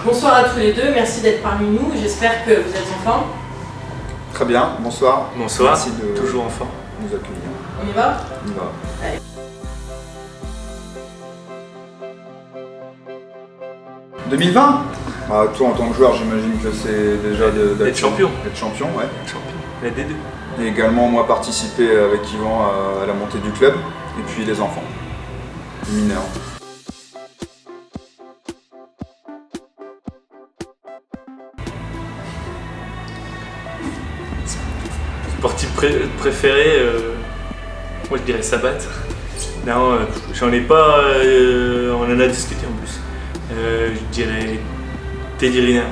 Bonsoir à tous les deux, merci d'être parmi nous. J'espère que vous êtes en forme. Très bien, bonsoir. Bonsoir, merci de toujours en forme. nous accueillir. On y va? On y va. Allez. « 2020 » toi en tant que joueur, j'imagine que c'est déjà d'être champion. D'être champion, ouais. Être champion, la D2. Et également, moi, participer avec Yvan à la montée du club, et puis les enfants, les mineurs. Sportif préféré, moi je dirais Sabat. Non, j'en ai pas, on en a discuté en plus. Je dirais Teddy Riner.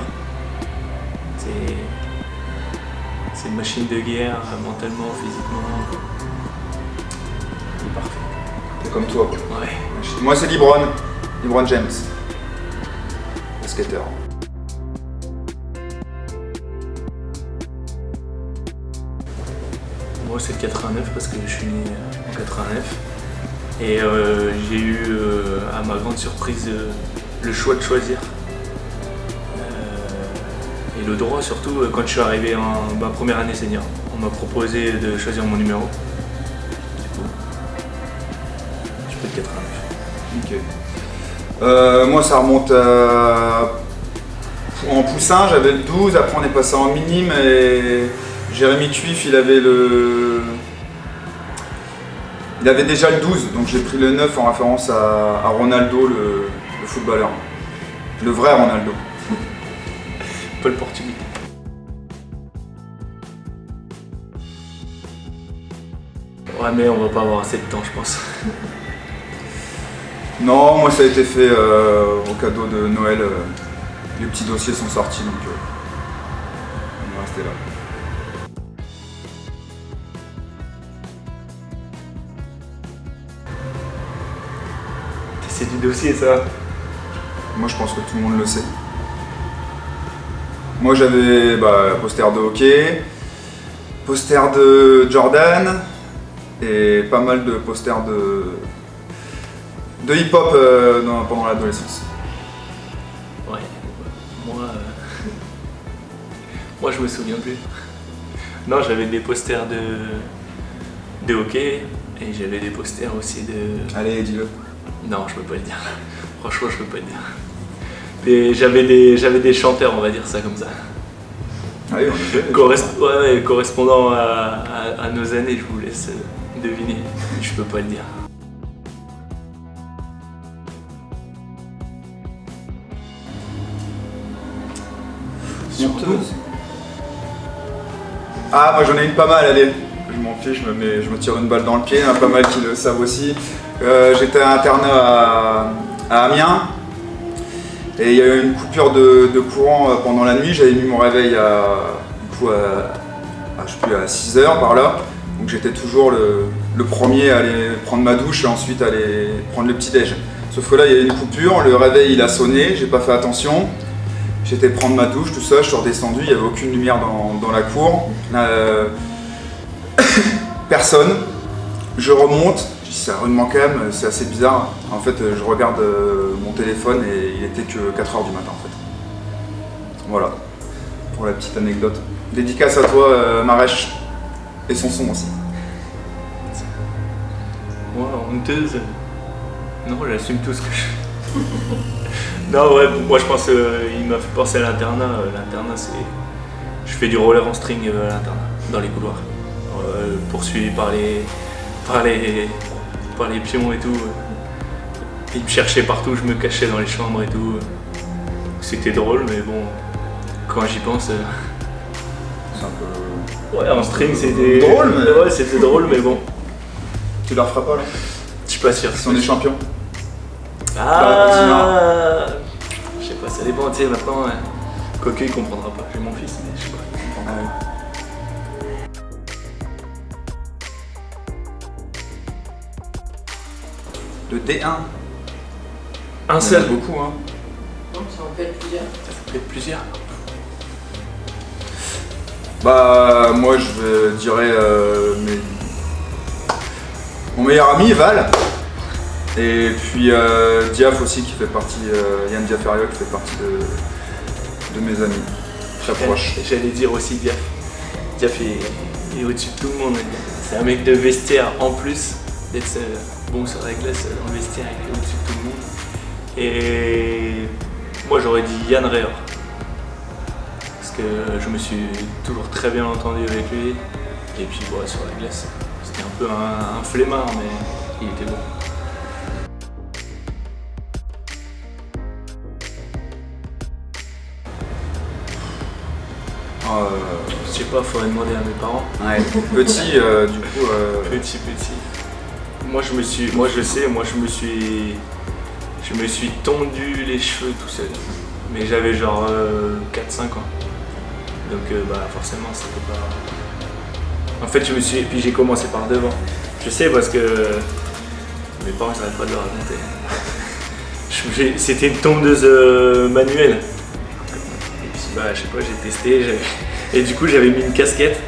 C'est une machine de guerre, mentalement, physiquement. Il est parfait. C'est comme toi, quoi. Ouais. Moi, c'est LeBron James, le skater. Moi, c'est le 89 parce que je suis né en 89. Et j'ai eu, à ma grande surprise, le choix de choisir. Et le droit surtout, quand je suis arrivé en ma première année senior. On m'a proposé de choisir mon numéro. Du coup, je peux être 89. Ok. Moi, ça remonte en poussin, j'avais le 12, après on est passé en minime et Jérémy Tuif, il avait déjà le 12, donc j'ai pris le 9 en référence à Ronaldo, le footballeur. Le vrai Ronaldo. Pas le portugais. Ouais, mais on va pas avoir assez de temps, je pense. Non, moi ça a été fait au cadeau de Noël. Les petits dossiers sont sortis, donc on va rester là. C'est du dossier, ça. Moi je pense que tout le monde le sait. Moi j'avais poster de hockey, poster de Jordan et pas mal de posters de hip-hop pendant l'adolescence. Ouais, moi je me souviens plus. Non, j'avais des posters de hockey et j'avais des posters aussi de... Allez, dis-le. Non, je peux pas le dire. Franchement, je peux pas le dire. Et j'avais des chanteurs, on va dire ça comme ça. Ah oui, on est correspondant à nos années, je vous laisse deviner. Je peux pas le dire. Honteuse. Ah, moi j'en ai une pas mal, allez. Je m'en fiche, je me tire une balle dans le pied, il y en a pas mal qui le savent aussi. J'étais à internat à Amiens et il y a eu une coupure de courant pendant la nuit. J'avais mis mon réveil à 6h par là. Donc j'étais toujours le premier à aller prendre ma douche et ensuite aller prendre le petit déj. Sauf que là il y a eu une coupure, le réveil il a sonné, j'ai pas fait attention. J'étais prendre ma douche, tout ça, je suis redescendu, il n'y avait aucune lumière dans la cour. Personne. Je remonte, je dis c'est rudement quand même, c'est assez bizarre. En fait, je regarde mon téléphone et il était que 4h du matin en fait. Voilà, pour la petite anecdote. Dédicace à toi, Marèche, et son son aussi. Moi, honteuse. Non, j'assume tout ce que je fais. Non, ouais, moi je pense qu'il m'a fait penser à l'internat. L'internat, c'est. Je fais du roller en string à l'internat, dans les couloirs. Poursuivi par les pions et tout. Ils me cherchaient partout, je me cachais dans les chambres et tout. C'était drôle, mais bon, quand j'y pense. C'est un peu. Ouais, en string c'était. Drôle, mais. Ouais, c'était drôle, mais bon. Tu la referas pas là? Je suis pas sûr. Ils sont des champions. Ah, je sais pas, ça dépend, tu sais, maintenant, Cocu il comprendra pas, j'ai mon fils, mais je sais pas. Le D1. Un seul. Il y en a beaucoup, hein. Non, ça en peut être plusieurs. Ça peut être plusieurs. Bah, moi je dirais mon meilleur ami, Val. Et puis Diaf aussi qui fait partie, Yann Diaferio qui fait partie de mes amis, très proches. J'allais dire aussi Diaf. Diaf est au-dessus de tout le monde. C'est un mec de vestiaire en plus d'être bon sur la glace dans le vestiaire, il est au-dessus de tout le monde. Et moi j'aurais dit Yann Reher. Parce que je me suis toujours très bien entendu avec lui. Et puis bon, sur la glace, c'était un peu un flemmard, mais il était bon. Je sais pas, faudrait demander à mes parents. Ouais. Petit, du coup. Petit. Moi je me suis tondu les cheveux tout seul. Mais j'avais genre 4-5 ans. Donc forcément c'était pas. En fait puis j'ai commencé par devant. Je sais parce que mes parents ils n'arrêtent pas de le raconter. C'était une tondeuse manuelle. Et puis je sais pas, j'ai testé. Et du coup j'avais mis une casquette.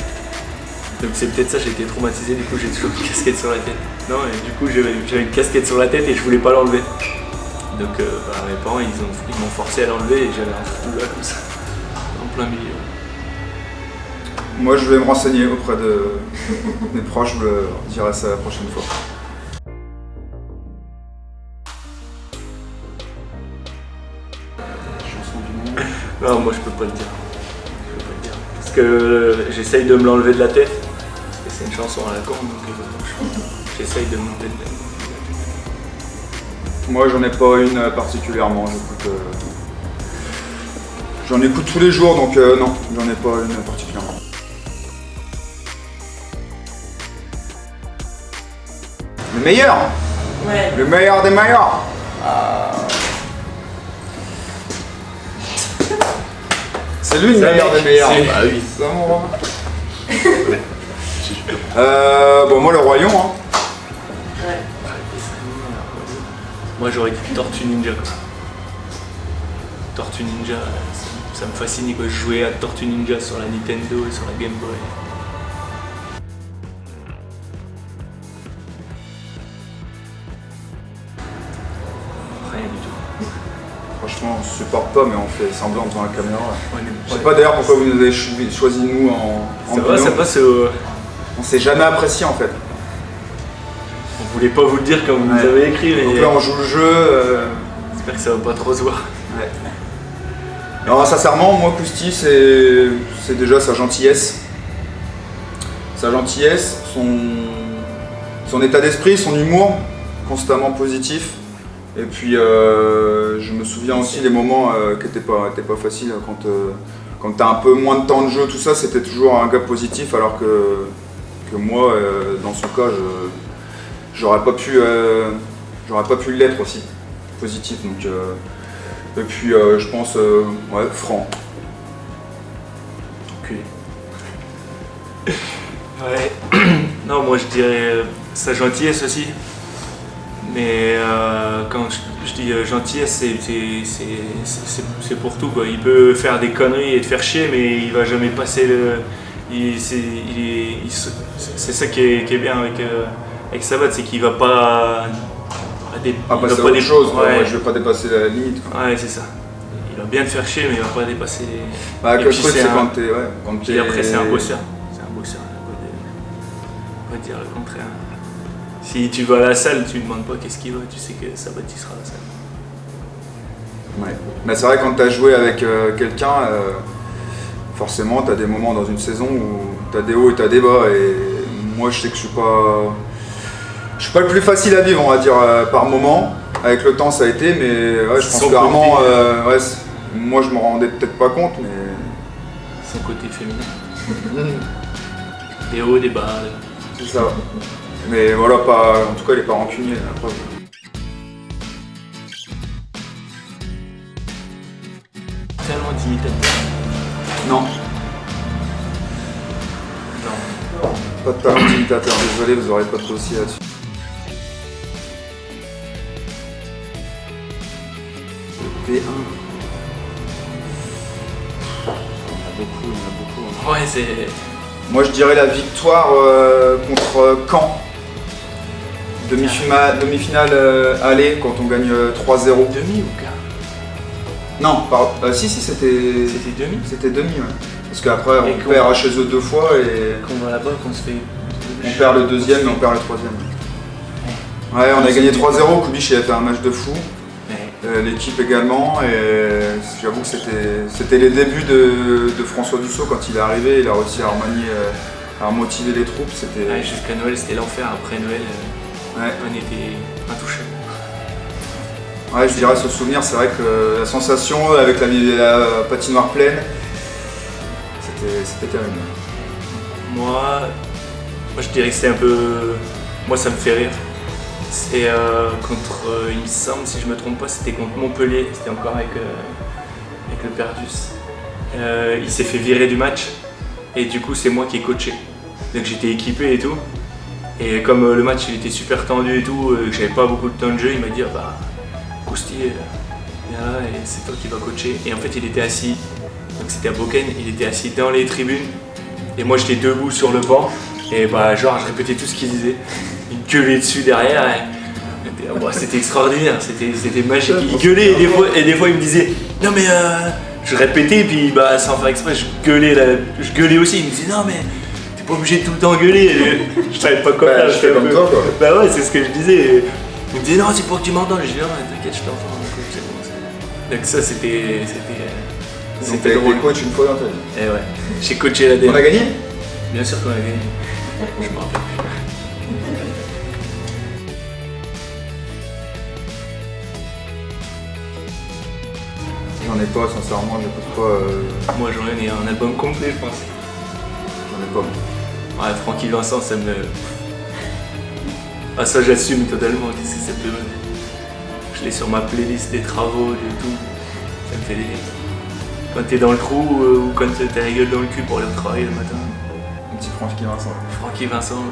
Donc c'est peut-être ça, j'ai été traumatisé, du coup j'ai toujours une casquette sur la tête. Non, et du coup j'avais une casquette sur la tête et je voulais pas l'enlever. Donc mes parents ils m'ont forcé à l'enlever et j'avais un trou là comme ça, en plein milieu. Moi je vais me renseigner auprès de mes proches, je leur dirai ça la prochaine fois. Chanson du monde. Non, moi je peux pas le dire. Parce que j'essaye de me l'enlever de la tête. Et c'est une chanson à la con, donc j'essaye de me l'enlever de la tête. Moi j'en ai pas une particulièrement, j'en écoute tous les jours donc non, j'en ai pas une particulièrement. Le meilleur. Ouais. Le meilleur des meilleurs. C'est lui le meilleur des meilleurs. Bah oui. Ça, mon roi. Bon moi le Royaume hein. Ouais. Moi j'aurais dit Tortue Ninja quoi. Tortue Ninja, ça me fascine quoi. Je jouais à Tortue Ninja sur la Nintendo et sur la Game Boy. Rien du tout. Franchement on se supporte pas mais on fait semblant devant la caméra. Ouais, Je sais pas d'ailleurs pourquoi vous nous avez choisi nous en ça va, binôme. ça passe. On s'est jamais apprécié en fait. On voulait pas vous le dire quand vous nous avez écrit, mais Donc là on joue le jeu. j'espère que ça va pas trop se voir. Ouais. Alors sincèrement, moi Kousti c'est déjà sa gentillesse. Sa gentillesse, son état d'esprit, son humour, constamment positif. Et puis je me souviens aussi des moments qui n'étaient pas faciles quand t'as un peu moins de temps de jeu, tout ça, c'était toujours un gars positif alors que moi, dans son cas, j'aurais pas pu l'être aussi, positif. Donc, et puis je pense, ouais, franc. Enculé. Ouais. Non, moi je dirais sa gentillesse aussi. Mais quand je dis gentillesse, c'est pour tout quoi. Il peut faire des conneries et te faire chier, mais il va jamais passer le. C'est ça qui est bien avec Sabat, c'est qu'il va pas. Passer à autre chose, ouais. Je vais pas dépasser la limite. Quoi. Ouais, c'est ça. Il va bien te faire chier, mais il va pas dépasser les. Bah, et le puis truc, c'est quand t'es. Et après, c'est un bosseur. C'est un bosseur. On va dire le contraire. Si tu vas à la salle, tu ne demandes pas qu'est-ce qu'il va, tu sais que Sabat il sera à la salle. Ouais. Mais c'est vrai quand tu as joué avec quelqu'un, forcément tu as des moments dans une saison où tu as des hauts et tu as des bas. Et moi je sais que je suis pas le plus facile à vivre, on va dire, par moment. Avec le temps ça a été, mais ouais, je pense clairement, ouais, moi je me rendais peut-être pas compte, mais. Son côté féminin. Des hauts, des bas. C'est ça. Mais voilà, en tout cas il est pas rancunier, la preuve. Tellement d'imitateurs. Non. Non. Pas de talent d'imitateur, désolé, vous aurez pas de dossier là-dessus. P1. Il y en a beaucoup. Hein. Ouais, c'est. Moi je dirais la victoire contre Caen. Demi-finale aller quand on gagne 3-0. Demi ou quart? Non, si, c'était. C'était demi. C'était demi, ouais. Parce qu'après, Et on perd chez eux 2 fois et Quand on va là-bas, qu'on se fait. on perd le deuxième et on perd le troisième. Ouais, on a gagné 3-0. Kubic il a fait un match de fou. L'équipe également. Et j'avoue que c'était les débuts de François Dussault quand il est arrivé. Il a réussi à remanier, à motiver les troupes. Ouais, jusqu'à Noël, c'était l'enfer. Après Noël, Ouais. on était intouchables. Ouais, je dirais ce souvenir, c'est vrai que la sensation avec la patinoire pleine, c'était terrible. Moi, je dirais que c'est un peu. Moi, ça me fait rire. C'est contre, il me semble, si je me trompe pas, c'était contre Montpellier. C'était encore avec le Perdus. Il s'est fait virer du match et du coup, c'est moi qui ai coaché. Donc j'étais équipé et tout. Et comme le match il était super tendu et tout, que j'avais pas beaucoup de temps de jeu, il m'a dit Kousti, viens là et c'est toi qui vas coacher. Et en fait, il était assis. Donc c'était à Boken, il était assis dans les tribunes. Et moi j'étais debout sur le banc et genre je répétais tout ce qu'il disait. Il gueulait dessus derrière et c'était extraordinaire, c'était magique. Il gueulait et des fois il me disait non mais je répétais et puis sans faire exprès je gueulais aussi. Il me disait non mais t'es pas obligé de tout le temps gueuler. Et je savais pas quoi faire. Je fais comme toi quoi. Bah ouais, c'est ce que je disais. Il me disait non c'est pour que tu m'entends. Je dis non t'inquiète je t'entends. Donc ça c'était drôle. T'as coach une fois dans ta vie. Et ouais, j'ai coaché la DM. On a gagné? Bien sûr qu'on a gagné. Je me rappelle plus. J'en ai pas, sincèrement, j'écoute pas. Moi j'en ai un album complet je pense. J'en ai pas. Ouais, Francky Vincent ça me... Ah ça j'assume totalement, c'est cette demande. Je l'ai sur ma playlist des travaux, et tout. Ça me fait délire. Quand t'es dans le trou ou quand t'as la gueule dans le cul pour aller au travail le matin. Un petit Francky Vincent. Francky Vincent,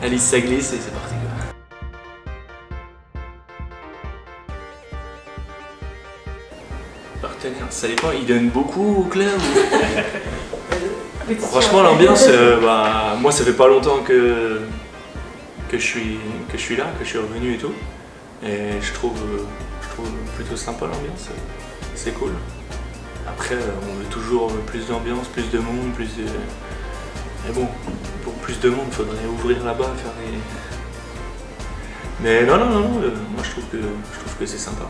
et Alice ça glisse et c'est parti quoi. Partenaire, ça dépend, il donne beaucoup au club ou... Franchement l'ambiance, moi ça fait pas longtemps que je suis là, que je suis revenu et tout. Et je trouve plutôt sympa l'ambiance, c'est cool. Après on veut toujours plus d'ambiance, plus de monde, plus de... Mais bon, pour plus de monde il faudrait ouvrir là-bas, faire des... Mais non, moi je trouve que c'est sympa.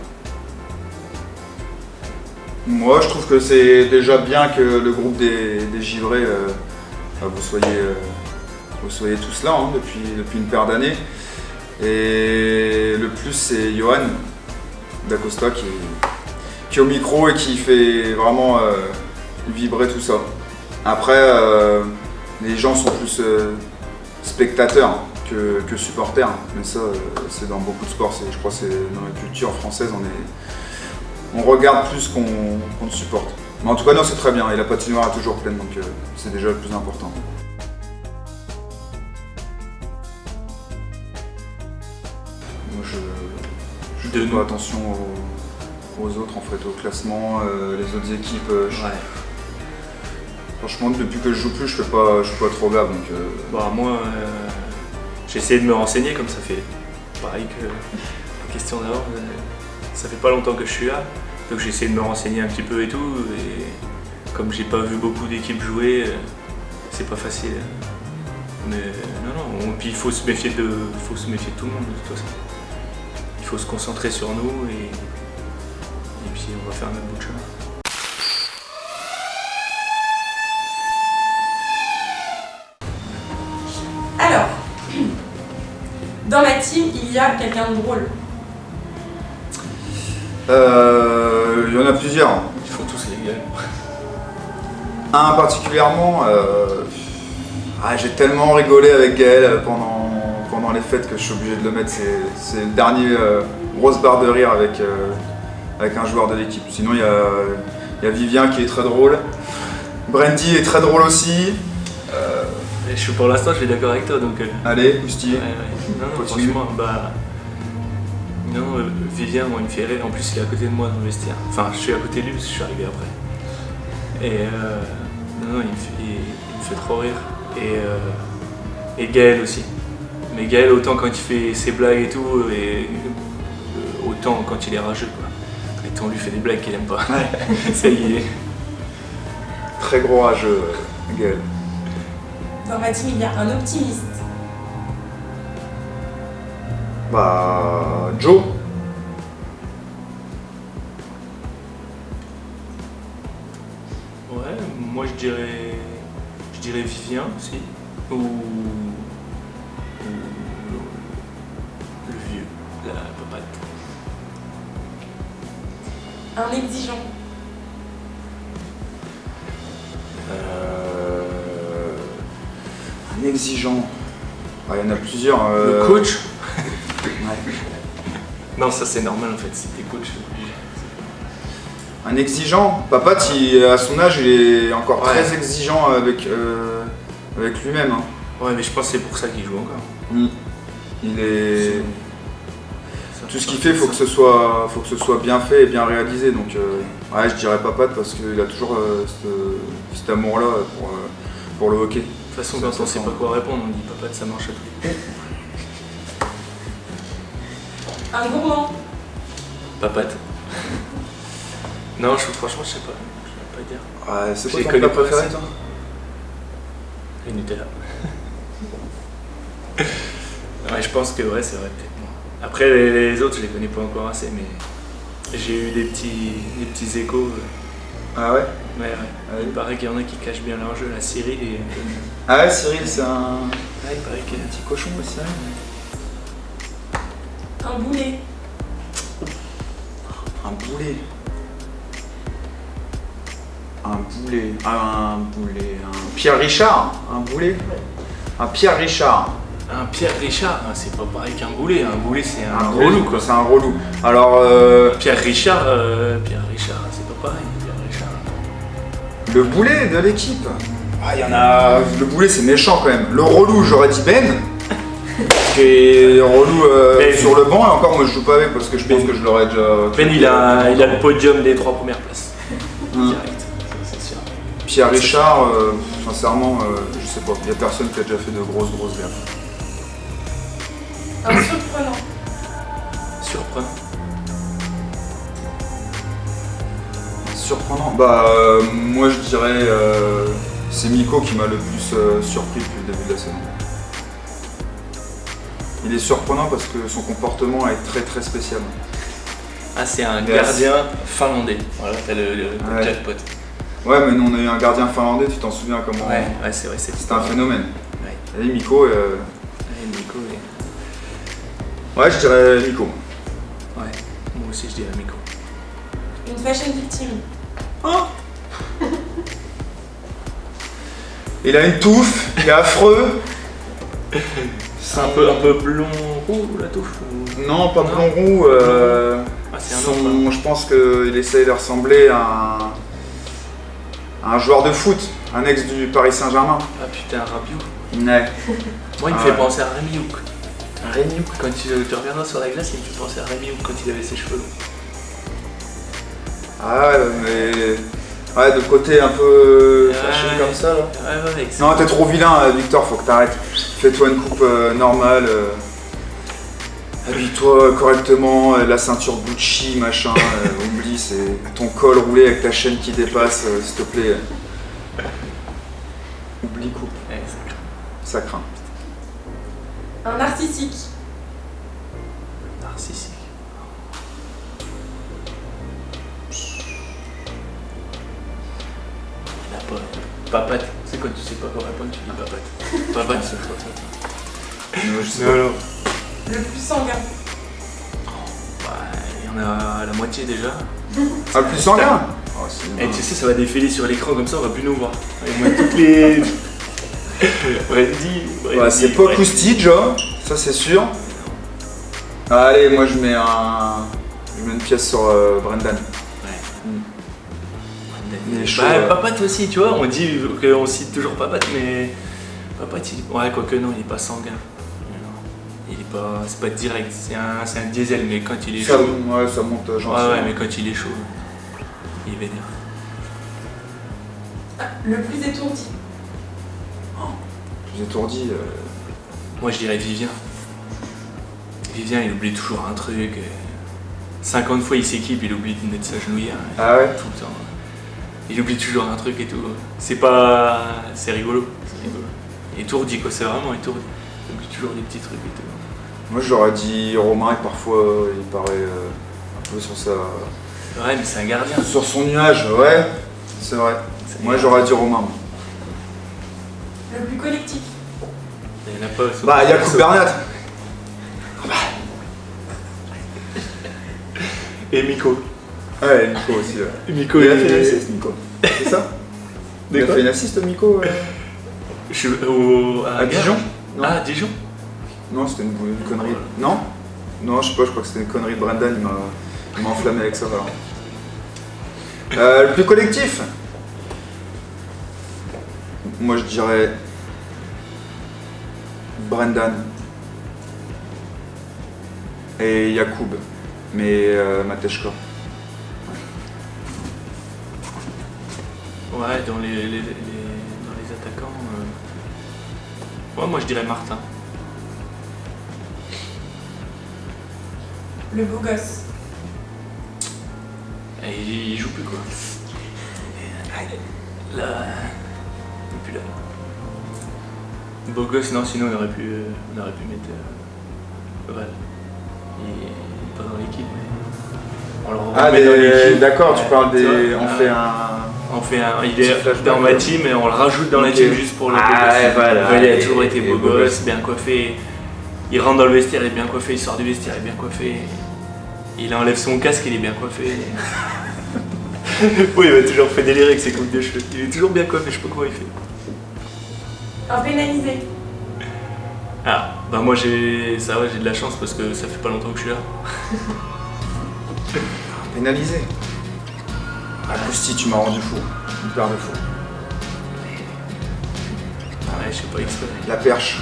Moi, je trouve que c'est déjà bien que le groupe des Givrés, vous soyez tous là depuis une paire d'années. Et le plus, c'est Johan Dacosta qui est au micro et qui fait vraiment vibrer tout ça. Après, les gens sont plus spectateurs que supporters. Mais ça, c'est dans beaucoup de sports. Je crois que c'est dans la culture française, on regarde plus qu'on ne supporte. Mais en tout cas, non, c'est très bien. Et la patinoire est toujours pleine, donc c'est déjà le plus important. Moi, je fais pas attention aux autres, en fait, au classement, les autres équipes. Franchement, depuis que je joue plus, je suis pas trop gaffe. Donc, moi, j'ai essayé de me renseigner, comme ça fait pareil que la question d'avant. Ça fait pas longtemps que je suis là, donc j'ai essayé de me renseigner un petit peu et tout, et comme j'ai pas vu beaucoup d'équipes jouer, c'est pas facile. Mais non, puis il faut se méfier de tout le monde de toute façon. Il faut se concentrer sur nous et puis on va faire notre bout de chemin. Alors, dans ma team, il y a quelqu'un de drôle. il y en a plusieurs. Ils font tous les gars. Un particulièrement, j'ai tellement rigolé avec Gaël pendant les fêtes que je suis obligé de le mettre. C'est le dernier grosse barre de rire avec un joueur de l'équipe. Sinon, il y a Vivien qui est très drôle. Brandy est très drôle aussi. Pour l'instant, je suis d'accord avec toi. Donc, allez, Kousti. Non, franchement, Vivien, moi, il me fait rire. En plus, il est à côté de moi dans le vestiaire. Enfin, je suis à côté de lui parce que je suis arrivé après. Et il me fait trop rire. Et Gaël aussi. Mais Gaël, autant quand il fait ses blagues et tout, et autant quand il est rageux, quoi. Et On lui fait des blagues qu'il aime pas. Ouais. Ça y est. Très gros rageux, Gaël. Dans ma team, il y a un optimiste. Bah, Joe. Ouais, moi je dirais Vivien aussi. Ou le vieux, la papate. Un exigeant. Un exigeant. Ah, il y en a plusieurs. Le coach. Ouais. Non, ça c'est normal en fait, si t'es coach, c'est obligé. Un exigeant. Papa, à son âge, il est encore très exigeant avec lui-même. Hein. Ouais, mais je pense que c'est pour ça qu'il joue encore. Il est. Tout ce qu'il fait, faut que ce soit bien fait et bien réalisé. Donc, ouais, je dirais Papate parce qu'il a toujours cet amour-là pour le hockey. De toute façon, quand on sait pas quoi répondre, on dit Papate, ça marche à tous les coups. Un gourmand. Papate. Non, franchement, je sais pas. Je vais pas dire. Ouais, c'est Je quoi les ton connais plat pas préféré, assez. toi? Les Nutella. Ouais, je pense que ouais, c'est vrai peut-être moi. Après les autres, je les connais pas encore assez, mais j'ai eu des petits échos. Ah ouais? Ouais. Ouais. Il paraît qu'il y en a qui cachent bien leur jeu. La Cyril et. Ah ouais, Cyril, c'est un Ouais, il paraît qu'il y a petit cochon aussi. Cyril. Un boulet. Un boulet. Un Pierre Richard. Un boulet. Un Pierre Richard. un Pierre Richard. C'est pas pareil qu'un boulet. Un boulet, c'est un boulet, relou quoi. C'est un relou. Alors, Pierre Richard, c'est pas pareil. Pierre Richard. le boulet de l'équipe. Ah, il y en a. Le boulet, c'est méchant quand même. Le relou, j'aurais dit Ben. Qui est relou Ben. sur le banc. Et encore, moi, je joue pas avec parce que je pense que je l'aurais déjà. Ben, il a le podium des 3 premières places. Hum. Direct, ça, c'est sûr. Pierre Richard, sincèrement, je sais pas. Il y a personne qui a déjà fait de grosses gaffes. Un surprenant. Surprenant. Surprenant. Bah, moi, je dirais. C'est Miko qui m'a le plus surpris depuis le début de la saison. Il est surprenant parce que son comportement est très spécial. Ah, c'est un Yes. gardien finlandais. Voilà, t'as le Ouais. jackpot. Ouais, mais nous on a eu un gardien finlandais, tu t'en souviens comment. Ouais, c'est vrai, C'était un phénomène. Ouais. Et Miko. Ouais, Nico, Ouais, je dirais Miko. ouais. Moi aussi, je dirais Miko. Une fashion victime. Il a une touffe, il est affreux. C'est un peu blond roux, la touffe ou... Non, pas Non. blond roux. Ah, c'est un autre. Je pense qu'il essaye de ressembler à un joueur de foot, un ex du Paris Saint-Germain. Ah putain, Rabiot. Ouais. Moi, il me Ah fait ouais. penser à Rémi Houk. Rémi Houk, quand tu reviendras sur la glace, il me fait penser à Rémi Houk quand il avait ses cheveux longs. Ah ouais, mais. Ouais, de côté un peu fâché Ouais. comme ça là. Ouais, excellent. Non, t'es trop vilain, Victor, faut que t'arrêtes. Fais-toi une coupe normale. Habille-toi correctement, la ceinture Gucci, machin. Oublie, c'est ton col roulé avec ta chaîne qui dépasse, s'il te plaît. Oublie, coupe. Ouais, c'est clair. Ça craint. Un narcissique. Narcissique. Il a pas. Papate. C'est quand tu sais pas quoi répondre, tu dis papate. Papate, c'est trop ça. Je sais pas. Non. Le plus sanguin. Bah, il y en a la moitié déjà. Ah, le plus sanguin. Oh, c'est Et bien. tu sais, ça va défiler sur l'écran comme ça, on va plus nous voir. Et moi, toutes les. Randy. Ouais, c'est pas Koustic, hein, ça c'est sûr. Allez, moi je mets une pièce sur Brendan. Il est chaud, Bah, ouais. Papate aussi, tu vois, on dit qu'on cite toujours Papate, mais Papate, ouais, quoique non, il est pas sanguin. Non. Il est pas, c'est pas direct, c'est un diesel, mais quand il est Ça, chaud. ouais, ça monte gentiment. Ouais, mais quand il est chaud, il est vénère. Ah, le plus étourdi. Je vous étourdi. Moi, je dirais Vivien. Vivien, il oublie toujours un truc. 50 fois il s'équipe, il oublie de mettre sa genouillère. Ah ouais? Tout le temps. Il oublie toujours un truc et tout. C'est pas. C'est rigolo. C'est rigolo. Étourdi quoi, c'est vraiment étourdi. Il oublie toujours des petits trucs et tout. Moi j'aurais dit Romain, et parfois il paraît un peu sur sa. Ouais, mais c'est un gardien. Sur son nuage, ouais, c'est vrai. Moi j'aurais dit Romain. Le plus collectif. Il y en a pas. Bah Yacoub Bernat. Et Miko. Ouais, Nico aussi. Ouais. Miko, Il a fait une assist, Nico. C'est ça? Il a quoi fait une assist, Nico À à Dijon? Non. Ah, Dijon. Non, c'était une connerie. Non? Non, je sais pas, je crois que c'était une connerie de Brendan, il m'a enflammé avec ça, voilà. Le plus collectif? Moi je dirais Brendan et Yacoub, mais Mateshko. Ouais, dans les attaquants. Ouais, moi je dirais Martin. Le beau gosse. Et il joue plus quoi. Là. Il est plus là. Beau gosse, non, sinon on aurait pu mettre. Val. Il est pas dans l'équipe, mais. On le remet dans l'équipe. D'accord, tu Ouais, parles des. tu vois, On fait un. Il est Petit dans ma flashback. team et on le rajoute dans la Ok. team juste pour le beau Ah gosse. ouais, voilà. Il a Et- toujours été et beau beau gosse, gosse. bien coiffé. Il rentre dans le vestiaire, il est bien coiffé, il sort du vestiaire, il est bien coiffé. Il enlève son casque, il est bien coiffé. Oui, il m'a toujours fait délirer avec ses coupes de cheveux. Il est toujours bien coiffé, je sais pas comment il fait. Un pénalisé. Ah, bah moi j'ai de la chance parce que ça fait pas longtemps que je suis là. Pénalisé. Ah, Kousti, tu m'as rendu fou. Une paire de fou. Ouais, je sais pas exprès. La perche.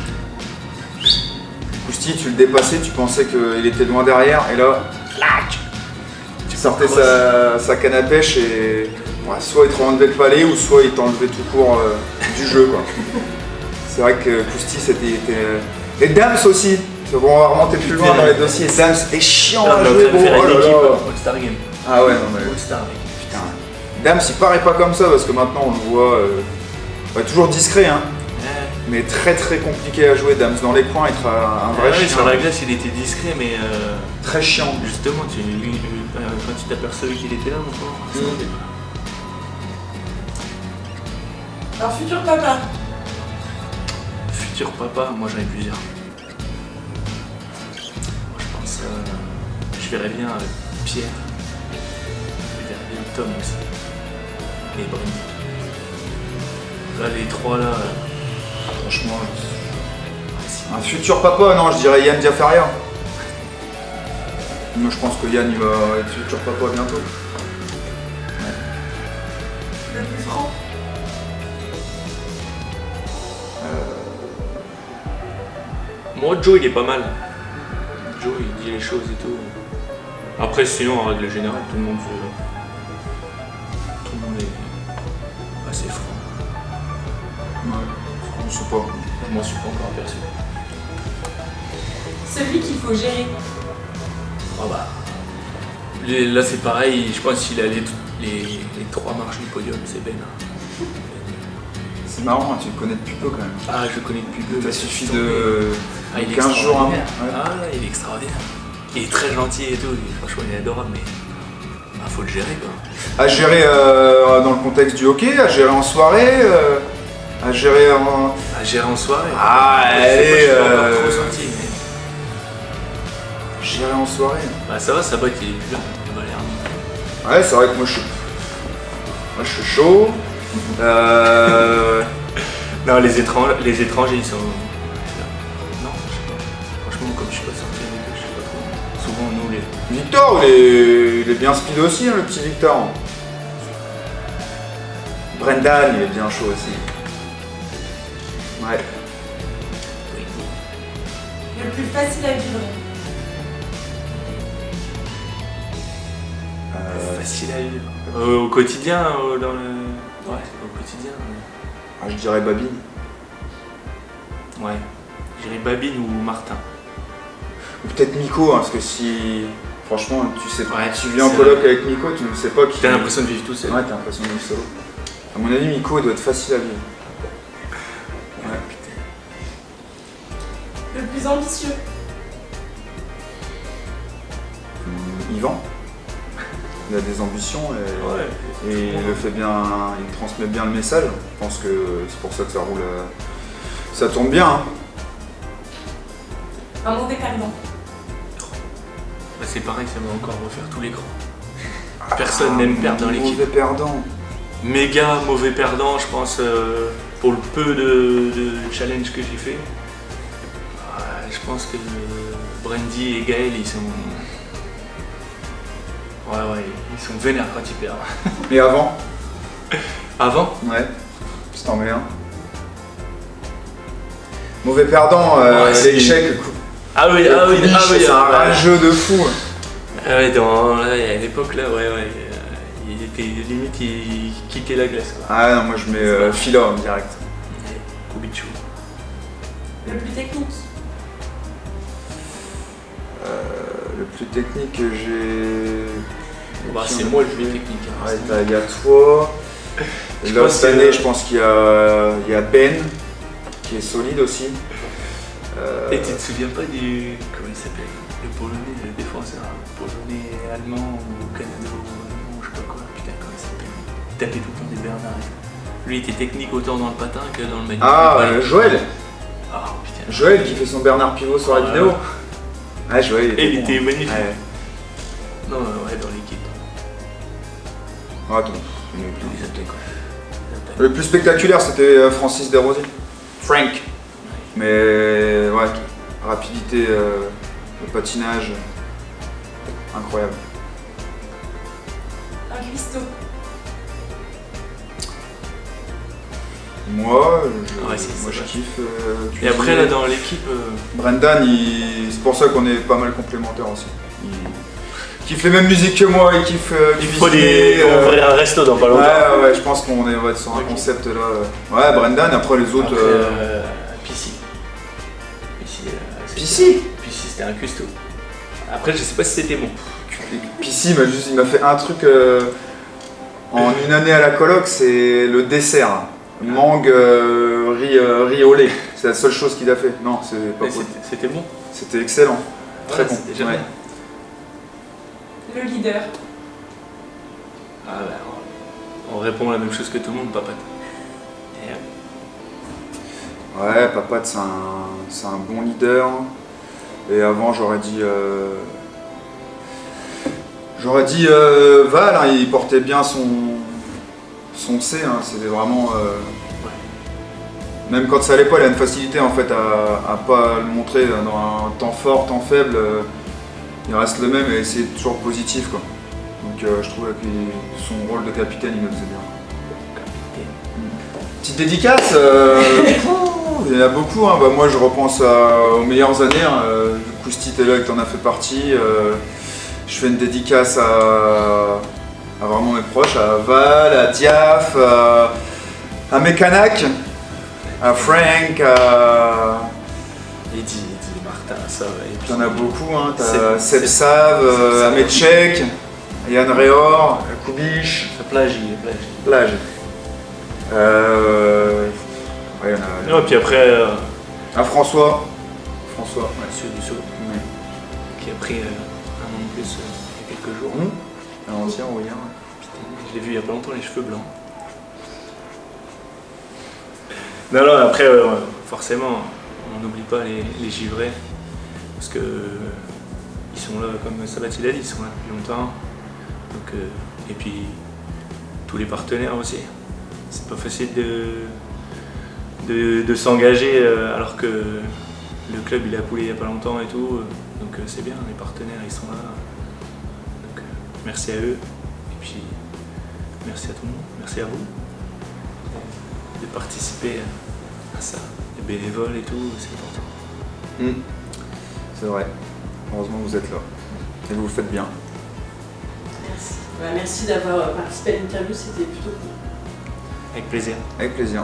Kousti, tu le dépassais, tu pensais qu'il était loin derrière, et là, clac, tu sortais sa canne à pêche et ouais, soit il te enlevait le palais, ou soit il t'enlevait tout court du jeu, quoi. C'est vrai que Kousti, c'était. Et Dams aussi. Bon, on va remonter plus loin dans les dossiers. Dams, c'était chiant Là, à on est en jouer, train de faire gros. une Oh là équipe là. All-Star Game. Ah ouais, non mais. All-Star, mec. Putain. Dams, il paraît pas comme ça parce que maintenant on le voit toujours discret, hein. Ouais. Mais très très compliqué à jouer. Dams dans les coins, être un vrai Ouais, chien. sur la glace, il était discret, mais Très chiant. justement, quand tu t'apercevais qu'il était là, mon pauvre, ça Mm. rendait. Un futur papa. Futur papa, moi j'en ai plusieurs. Moi je pense, je verrais bien Pierre, je verrais bien Tom aussi, et Brandy. Là, les trois là, Franchement, un futur papa, non, je dirais Yann Diafaria. Moi je pense que Yann il va être futur papa bientôt. Le plus franc. moi Joe il est pas mal. Joe il dit les choses et tout. Après sinon en règle générale tout le monde est assez franc. Ouais. Je sais pas. Je m'en suis pas encore aperçu. Celui qu'il faut gérer. Ah bah. Là c'est pareil, je pense qu'il a les trois marches du podium, c'est Ben. C'est marrant, hein, tu le connais depuis peu quand même. Ah je le connais depuis peu. Il suffit de Ah, il est 15 jours avant. extraordinaire. Ah là, il est extraordinaire. Il est très gentil et tout, franchement il est adorable, mais bah, faut le gérer quoi. À gérer dans le contexte du hockey, à gérer en soirée, à gérer en. À gérer en soirée. Ah, Je sais pas, je allez, suis pas encore trop senti, mais. Gérer en soirée. Bah ça va, ça va, il est plus là, il va l'air. Ouais, c'est vrai que moi je suis chaud. Non, les étrangers ils sont. Non, je sais pas. Franchement, comme je suis pas sorti avec eux, je sais pas trop. Souvent, nous les. Victor, il est bien speed aussi, hein, le petit Victor. Brendan, il est bien chaud aussi. Ouais. Oui. Le plus facile à vivre. Facile à vivre. Au quotidien, dans le. Ouais, au quotidien. Je dirais Babine. Ouais. Je dirais Babine ou Martin. Ou peut-être Miko, hein, parce que si. Franchement, tu sais, Ouais, tu vis en c'est coloc avec Miko, tu ne sais pas qui. T'as l'impression de vivre tout seul. Ouais, t'as l'impression de vivre solo. À mon avis, Miko doit être facile à vivre. Ouais. Le plus ambitieux. Yvan. Il a des ambitions et il le fait bien, il transmet bien le message. Je pense que c'est pour ça que ça roule, ça tourne bien. Hein. Un mauvais perdant. Bah, c'est pareil, ça va encore refaire tout l'écran. Personne n'aime perdre dans l'équipe. Mauvais perdant. Méga mauvais perdant, je pense, pour le peu de challenge que j'ai fait. Je pense que Brandy et Gaël, ils sont. Ouais, ils sont vénères quand ils perdent. Mais avant? Avant? Ouais, si t'en mets un. Mauvais perdant, l'échec. Ah oui, c'est un rageux de fou. Ah ouais, à l'époque là, ouais. Il était limite, il quittait la glace. Quoi. Ah non, moi je mets Fila en direct. Kubichou. Le plus technique. Le plus technique que j'ai. Bah, c'est moi le plus technique. Hein, ouais, il y a toi. Là, cette année, je pense qu'il y a Ben, qui est solide aussi. Et tu te souviens pas du. Comment il s'appelle? Le polonais, le défenseur polonais, allemand ou canado, je sais pas quoi. Putain, comment il s'appelle? Il tapait tout le temps des Bernard. Lui, il était technique autant dans le patin que dans le magnifique. Ah, Joël! Ah, putain. Joël qui fait son Bernard Pivot sur la vidéo. Ah, Joël, il était magnifique. Ouais. Non, ouais, dans l'équipe. Attends, le plus spectaculaire c'était Francis Desrosiers. Frank. Mais ouais, rapidité, le patinage, incroyable. Un cuistot. Moi, je vrai. kiffe. Et après là dans l'équipe. Brendan, c'est pour ça qu'on est pas mal complémentaires aussi. Il kiffe les mêmes musiques que moi, il kiffe Il faut ouvrir un resto dans pas longtemps. Ouais, je pense qu'on va être sur un concept là. Ouais, Brendan, après les autres. Pissi. Pissi C'était un cuistot. Après, je sais pas si c'était bon. Pissi, il m'a fait un truc en une année à la coloc, c'est le dessert. Mangue, riz au lait. C'est la seule chose qu'il a fait. Non, c'est pas possible. C'était bon. C'était excellent. Très bon. Déjà bien. Le leader. Ah bah, on répond la même chose que tout le monde, Papat. Ouais, Papat, c'est un bon leader. Et avant, j'aurais dit Val, hein, il portait bien son C. Hein, c'était vraiment. Même quand ça allait pas, il a une facilité en fait à pas le montrer dans un temps fort, temps faible. Il reste le même et c'est toujours positif quoi. Donc je trouve que son rôle de capitaine il le faisait bien. Petite dédicace, il y en a beaucoup. Hein. Bah, moi je repense aux meilleures années. Hein. Koustit est là que t'en as fait partie. Je fais une dédicace à vraiment mes proches, à Val, à Diaf, à Mécanac, à Frank, à. Eddie, Martin, ça va. T'en as beaucoup, hein. T'as Seb Sav, Ametchek, Yann Réor, Kubish. Plage. Ouais, il y en a. Non, et puis après. À François. Ouais. Monsieur Dussault, Ouais. qui a pris un an de plus il y a quelques jours. Un ancien ou hier. Putain, je l'ai vu il y a pas longtemps, les cheveux blancs. Non, après, forcément, on n'oublie pas les givrés. Parce que ils sont là, comme Sabati l'a dit, ils sont là depuis longtemps. Donc, et puis tous les partenaires aussi. C'est pas facile de s'engager alors que le club il a coulé il y a pas longtemps et tout. Donc c'est bien, les partenaires ils sont là. Donc merci à eux. Et puis merci à tout le monde, merci à vous de participer à ça. Les bénévoles et tout, c'est important. C'est vrai. Heureusement que vous êtes là. Et vous le faites bien. Merci. Merci d'avoir participé à l'interview, c'était plutôt cool. Avec plaisir. Avec plaisir.